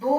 2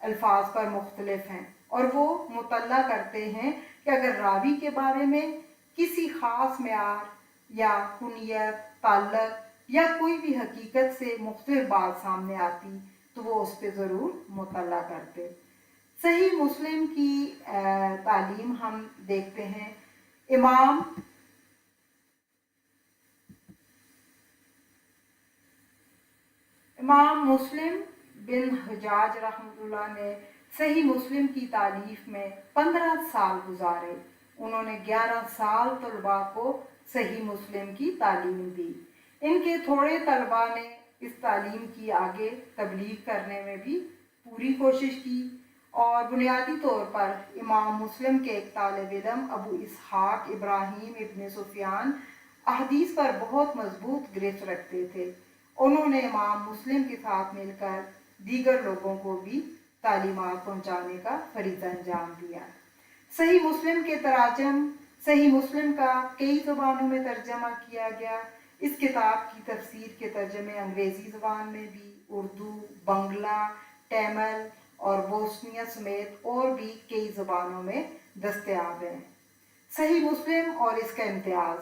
الفاظ پر مختلف ہیں، اور وہ مطلع کرتے ہیں کہ اگر راوی کے بارے میں کسی خاص معیار یا کنیت، تعلق یا کوئی بھی حقیقت سے مختلف بات سامنے آتی تو وہ اس پہ ضرور مطلع کرتے۔ صحیح مسلم کی تعلیم ہم دیکھتے ہیں۔ امام مسلم بن حجاج رحمۃ اللہ نے صحیح مسلم کی تالیف میں 15 سال گزارے۔ انہوں نے 11 سال طلباء کو صحیح مسلم کی تعلیم دی۔ ان کے تھوڑے طلباء نے اس تعلیم کی آگے تبلیغ کرنے میں بھی پوری کوشش کی، اور بنیادی طور پر امام مسلم کے ایک طالب علم ابو اسحاق ابراہیم ابن سفیان احادیث پر بہت مضبوط گرفت رکھتے تھے۔ انہوں نے امام مسلم کے ساتھ مل کر دیگر لوگوں کو بھی تعلیمات پہنچانے کا فریضہ انجام دیا۔ صحیح مسلم کے تراجم، صحیح مسلم کا کئی زبانوں میں ترجمہ کیا گیا۔ اس کتاب کی تفسیر کے ترجمے انگریزی زبان میں بھی، اردو، بنگلہ، ٹیمل اور بوسنیا سمیت اور بھی کئی زبانوں میں دستیاب ہیں۔ صحیح مسلم اور اس کا امتیاز۔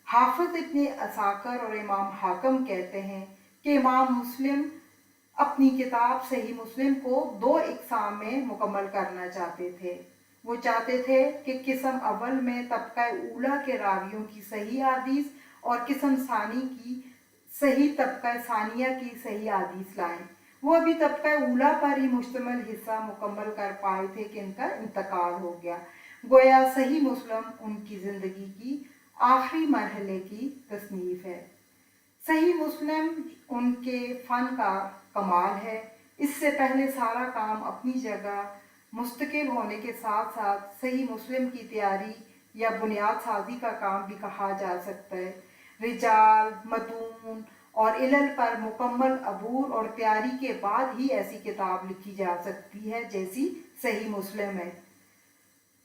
حافظ ابن عساکر اور امام حاکم کہتے ہیں کہ امام مسلم اپنی کتاب صحیح مسلم کو 2 اقسام میں مکمل کرنا چاہتے تھے۔ وہ چاہتے تھے کہ قسم اول میں طبقہ اولا کے راویوں کی صحیح حدیث اور قسم ثانی کی صحیح طبقہ ثانیہ کی صحیح حدیث لائیں۔ وہ ابھی طبقہ اولا پر ہی مشتمل حصہ مکمل کر پائے تھے کہ ان کا انتقال ہو گیا، گویا صحیح مسلم ان کی زندگی کی آخری مرحلے کی تصنیف ہے۔ صحیح مسلم ان کے فن کا کمال ہے۔ اس سے پہلے سارا کام اپنی جگہ مستقل ہونے کے ساتھ ساتھ صحیح مسلم کی تیاری یا بنیاد سازی کا کام بھی کہا جا سکتا ہے۔ رجال، متون اور علل پر مکمل عبور اور تیاری کے بعد ہی ایسی کتاب لکھی جا سکتی ہے جیسی صحیح مسلم ہے۔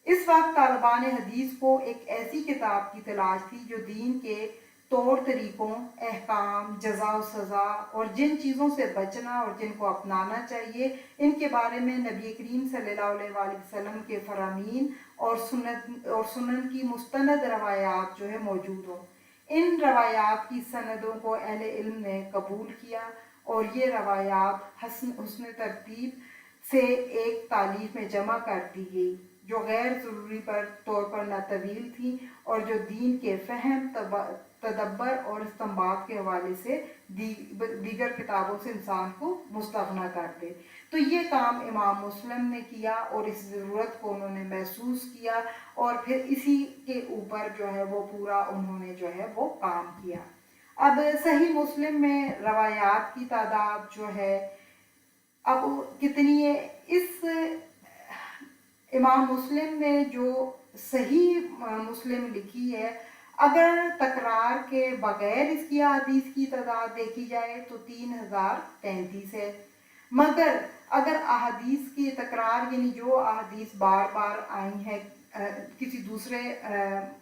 اس وقت طالبان حدیث کو ایک ایسی کتاب کی تلاش تھی جو دین کے طور طریقوں، احکام، جزا و سزا اور جن چیزوں سے بچنا اور جن کو اپنانا چاہیے ان کے بارے میں نبی کریم صلی اللہ علیہ وآلہ وسلم کے فرامین اور سنن کی مستند روایات جو ہے موجود ہوں۔ ان روایات کی سندوں کو اہل علم نے قبول کیا اور یہ روایات حسن ترتیب سے ایک تالیف میں جمع کر دی گئی جو غیر ضروری طور پر نہ طویل تھی اور جو دین کے فہم، تدبر اور استنباط کے حوالے سے دیگر کتابوں سے انسان کو مستغنی کر دے۔ تو یہ کام امام مسلم نے کیا اور اس ضرورت کو انہوں نے محسوس کیا اور پھر اسی کے اوپر جو ہے وہ پورا انہوں نے جو ہے وہ کام کیا۔ اب صحیح مسلم میں روایات کی تعداد جو ہے اب کتنی ہے؟ اس امام مسلم نے جو صحیح مسلم لکھی ہے، اگر تکرار کے بغیر اس کی احادیث کی تعداد دیکھی جائے تو 3033 ہے، مگر اگر احادیث کی تکرار یعنی جو احادیث بار بار آئی ہیں کسی دوسرے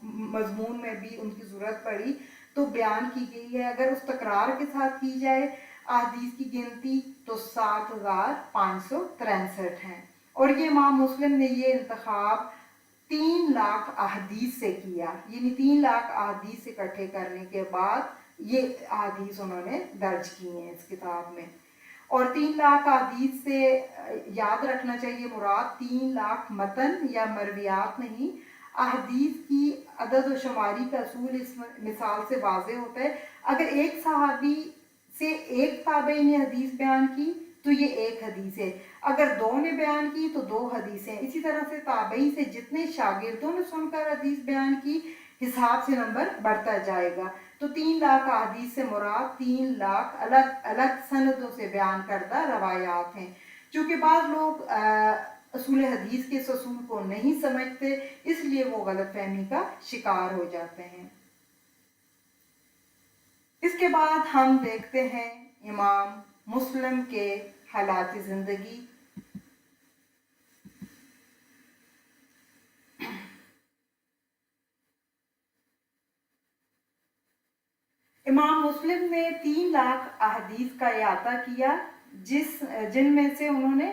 مضمون میں بھی ان کی ضرورت پڑی تو بیان کی گئی ہے، اگر اس تکرار کے ساتھ کی جائے احادیث کی گنتی تو 7563 ہیں، اور یہ امام مسلم نے یہ انتخاب 3 لاکھ احادیث سے کیا، یعنی 3 لاکھ احادیث اکٹھے کرنے کے بعد یہ احادیث انہوں نے درج کی ہیں اس کتاب میں۔ اور 3 لاکھ احادیث سے یاد رکھنا چاہیے مراد 3 لاکھ متن یا مرویات نہیں، احادیث کی عدد و شماری کا اصول اس مثال سے واضح ہوتا ہے۔ اگر ایک صحابی سے ایک تابعی نے حدیث بیان کی تو یہ ایک حدیث ہے، اگر 2 نے بیان کی تو 2 حدیثیں، اسی طرح سے تابعی سے جتنے شاگردوں نے سن کر حدیث بیان کی حساب سے نمبر بڑھتا جائے گا۔ تو 3 لاکھ احادیث سے مراد 3 لاکھ الگ الگ سندوں سے بیان کردہ روایات ہیں۔ چونکہ بعض لوگ اصول حدیث کے اس اصول کو نہیں سمجھتے اس لیے وہ غلط فہمی کا شکار ہو جاتے ہیں۔ اس کے بعد ہم دیکھتے ہیں امام مسلم کے حالات زندگی۔ امام مسلم نے 3 لاکھ احادیث کا احاطہ کیا جن میں سے انہوں نے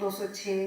206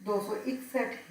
261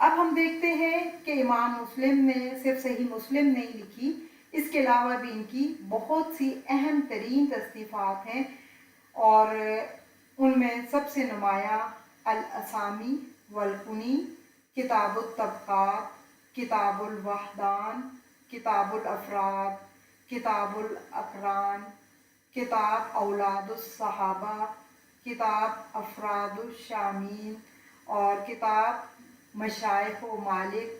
اب ہم دیکھتے ہیں کہ امام مسلم نے صرف صحیح مسلم نہیں لکھی، اس کے علاوہ بھی ان کی بہت سی اہم ترین تصنیفات ہیں، اور ان میں سب سے نمایاں الاسامی والکنی، کتاب الطبقات، کتاب الوحدان، کتاب الافراد، کتاب الاقران، کتاب اولاد الصحابہ، کتاب افراد الشامین، اور کتاب مشائخ و مالک،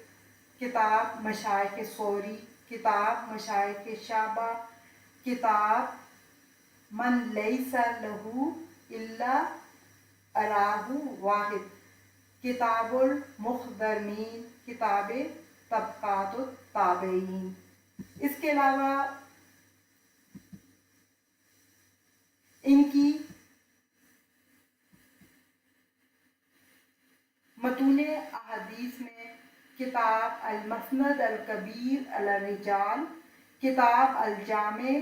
کتاب مشائخ سوری، کتاب مشائخ شعبہ، کتاب من لیس لہو الا الہ واحد، کتاب المخدرمین، کتاب طبقات التابعین۔ اس کے علاوہ ان کی متون احادیث میں کتاب المسند الکبیر علی الرجال، کتاب الجامع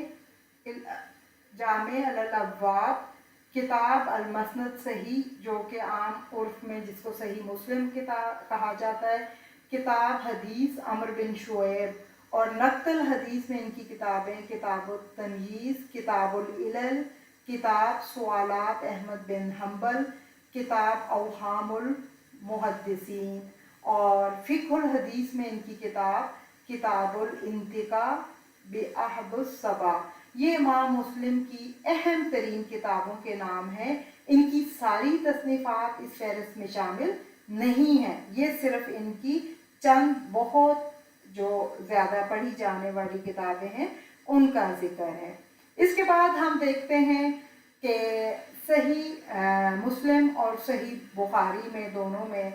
علی الابواب، کتاب المسند صحیح جو کہ عام عرف میں جس کو صحیح مسلم کتاب کہا جاتا ہے، کتاب حدیث عمرو بن شعیب، اور نقل الحدیث میں ان کی کتابیں کتاب التمییز، کتاب العلل، کتاب سوالات احمد بن حنبل، کتاب اوہام المحدثین، اور فقہ الحدیث میں ان کی کتاب الانتقاء بأحد السبع۔ یہ امام مسلم کی اہم ترین کتابوں کے نام ہیں۔ ان کی ساری تصنیفات اس فہرست میں شامل نہیں ہیں، یہ صرف ان کی چند بہت جو زیادہ پڑھی جانے والی کتابیں ہیں ان کا ذکر ہے۔ اس کے بعد ہم دیکھتے ہیں کہ صحیح مسلم اور صحیح بخاری میں دونوں میں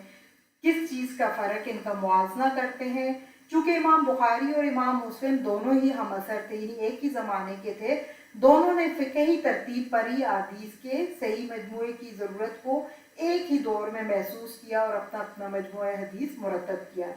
کس چیز کا فرق، ان کا موازنہ کرتے ہیں۔ چونکہ امام بخاری اور امام مسلم دونوں ہی ہم عصر تھے، یعنی ایک ہی زمانے کے تھے، دونوں نے فقہی ترتیب پر ہی احادیث کے صحیح مجموعے کی ضرورت کو ایک ہی دور میں محسوس کیا اور اپنا اپنا مجموعہ حدیث مرتب کیا۔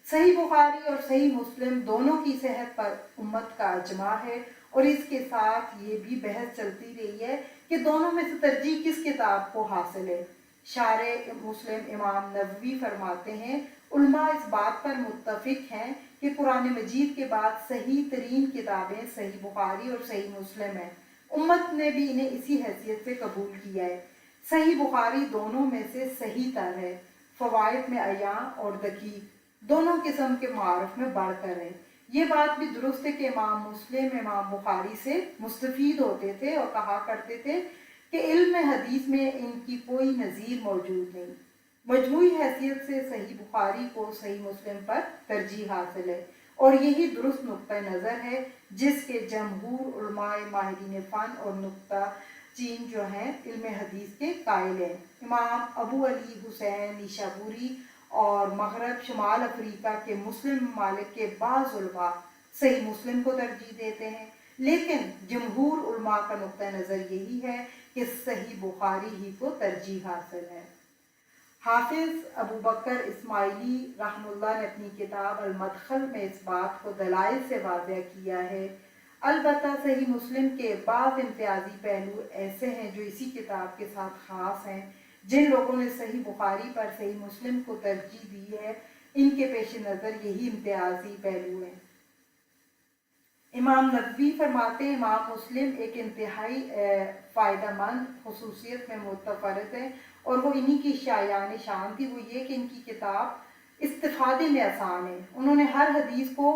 صحیح بخاری اور صحیح مسلم دونوں کی صحت پر امت کا اجماع ہے، اور اس کے ساتھ یہ بھی بحث چلتی رہی ہے کہ دونوں میں سے ترجیح کس کتاب کو حاصل ہے۔ شارح مسلم امام نووی فرماتے ہیں، علماء اس بات پر متفق ہیں کہ قرآن مجید کے بعد صحیح ترین کتابیں صحیح بخاری اور صحیح مسلم ہیں۔ امت نے بھی انہیں اسی حیثیت سے قبول کیا ہے۔ صحیح بخاری دونوں میں سے صحیح تر ہے، فوائد میں عیاں اور دقیق، دونوں قسم کے معارف میں بڑھ کر ہے۔ یہ بات بھی درست ہے کہ امام مسلم امام بخاری سے مستفید ہوتے تھے اور کہا کرتے تھے کہ علم حدیث میں ان کی کوئی نظیر موجود نہیں۔ مجموعی حیثیت سے صحیح بخاری کو صحیح مسلم پر ترجیح حاصل ہے، اور یہی درست نقطہ نظر ہے جس کے جمہور علماء ماہرین فن اور نقطہ چین جو ہیں علم حدیث کے قائل ہیں۔ امام ابو علی حسین نیشابوری اور مغرب شمال افریقہ کے مسلم ممالک کے بعض علماء صحیح مسلم کو ترجیح دیتے ہیں، لیکن جمہور علماء کا نقطہ نظر یہی ہے کہ صحیح بخاری ہی کو ترجیح حاصل ہے۔ حافظ ابو بکر اسماعیلی رحمہ اللہ نے اپنی کتاب المدخل میں اس بات کو دلائل سے واضح کیا ہے۔ البتہ صحیح مسلم کے بعض امتیازی پہلو ایسے ہیں جو اسی کتاب کے ساتھ خاص ہیں۔ جن لوگوں نے صحیح بخاری پر صحیح مسلم کو ترجیح دی ہے، ان کے پیش نظر یہی امتیازی پہلو ہیں۔ امام نووی فرماتے ہیں امام مسلم ایک انتہائی فائدہ مند خصوصیت میں متفرد ہے، اور وہ انہی کی شایان شان تھی، وہ یہ کہ ان کی کتاب استفادے میں آسان ہے۔ انہوں نے ہر حدیث کو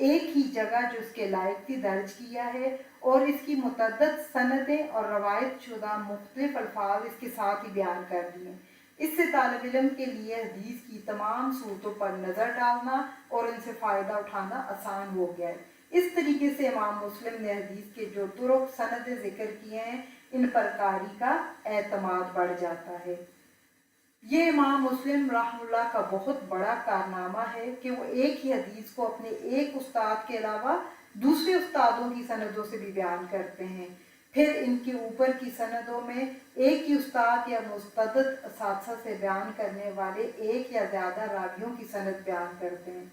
ایک ہی جگہ جو اس کے لائق تھی درج کیا ہے، اور اس کی متعدد سندیں اور روایت شدہ مختلف الفاظ اس کے ساتھ ہی بیان کر دیے۔ اس سے طالب علم کے لیے حدیث کی تمام صورتوں پر نظر ڈالنا اور ان سے فائدہ اٹھانا آسان ہو گیا ہے۔ اس طریقے سے امام مسلم نے حدیث کے جو طرق سندیں ذکر کیے ہیں ان پر قاری کا اعتماد بڑھ جاتا ہے۔ یہ امام مسلم رحمہ اللہ کا بہت بڑا کارنامہ ہے کہ وہ ایک ہی حدیث کو اپنے ایک استاد کے علاوہ دوسرے استادوں کی سندوں سے بھی بیان کرتے ہیں، پھر ان کے اوپر کی سندوں میں ایک ہی استاد یا متعدد اساتذہ سے بیان کرنے والے ایک یا زیادہ راویوں کی سند بیان کرتے ہیں،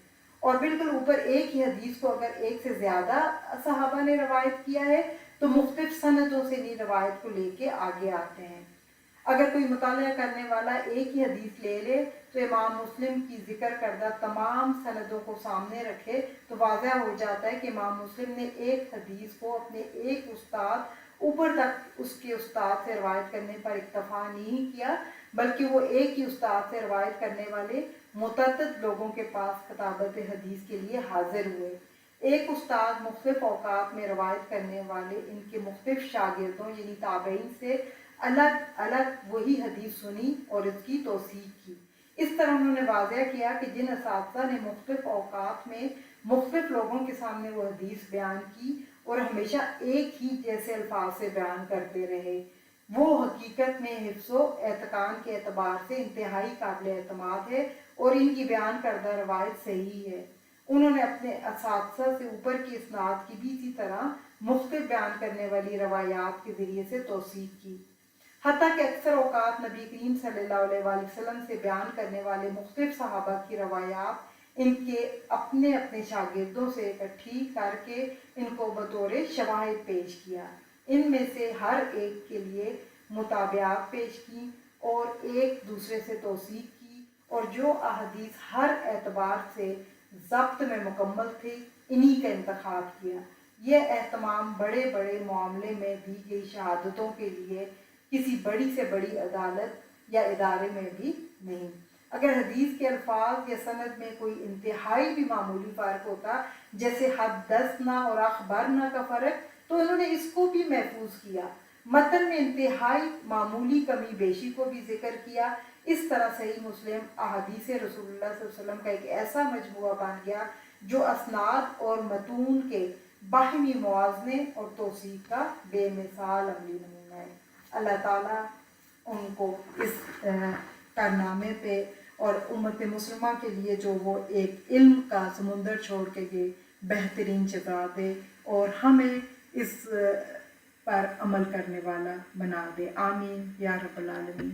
اور بالکل اوپر ایک ہی حدیث کو اگر ایک سے زیادہ صحابہ نے روایت کیا ہے تو مختلف سندوں سے بھی روایت کو لے کے آگے آتے ہیں۔ اگر کوئی مطالعہ کرنے والا ایک ہی حدیث لے لے تو امام مسلم کی ذکر کردہ تمام سندوں کو سامنے رکھے تو واضح ہو جاتا ہے کہ امام مسلم نے ایک حدیث کو اپنے ایک استاد اوپر تک اس کے استاد سے روایت کرنے پر اکتفا نہیں کیا، بلکہ وہ ایک ہی استاد سے روایت کرنے والے متعدد لوگوں کے پاس کتابت حدیث کے لیے حاضر ہوئے۔ ایک استاد مختلف اوقات میں روایت کرنے والے ان کے مختلف شاگردوں یعنی تابعین سے الگ الگ وہی حدیث سنی اور اس کی توثیق کی۔ اس طرح انہوں نے واضح کیا کہ جن اساتذہ نے مختلف اوقات میں مختلف لوگوں کے سامنے وہ حدیث بیان کی اور ہمیشہ ایک ہی جیسے الفاظ سے بیان کرتے رہے، وہ حقیقت میں حفظ و اعتقان کے اعتبار سے انتہائی قابل اعتماد ہے اور ان کی بیان کردہ روایت صحیح ہے۔ انہوں نے اپنے اساتذہ سے اوپر کی اسناد کی بھی اسی طرح مختلف بیان کرنے والی روایات کے ذریعے سے توثیق کی، حتیٰ کہ اکثر اوقات نبی کریم صلی اللہ علیہ وآلہ وسلم سے بیان کرنے والے مختلف صحابہ کی روایات ان کے اپنے اپنے شاگردوں سے اکٹھی کر کے ان کو بطور شواہد پیش کیا، ان میں سے ہر ایک کے لیے مطابعات پیش کی اور ایک دوسرے سے توثیق کی، اور جو احادیث ہر اعتبار سے ضبط میں مکمل تھے انہی کا انتخاب کیا۔ یہ اہتمام بڑے بڑے معاملے میں دی گئی شہادتوں کے لیے کسی بڑی سے بڑی عدالت یا ادارے میں بھی نہیں۔ اگر حدیث کے الفاظ یا سند میں کوئی انتہائی بھی معمولی فرق ہوتا، جیسے حدثنا اور اخبرنا کا فرق، تو انہوں نے اس کو بھی محفوظ کیا، متن میں انتہائی معمولی کمی بیشی کو بھی ذکر کیا۔ اس طرح صحیح مسلم احادیث رسول اللہ صلی اللہ علیہ وسلم کا ایک ایسا مجموعہ بن گیا جو اسناد اور متون کے باہمی موازنے اور توثیق کا بے مثال عملی نمونہ ہے۔ اللہ تعالیٰ ان کو اس کارنامے پہ اور امت مسلمہ کے لیے جو وہ ایک علم کا سمندر چھوڑ کے گئے بہترین جزا دے اور ہمیں اس پر عمل کرنے والا بنا دے، آمین یا رب العالمین۔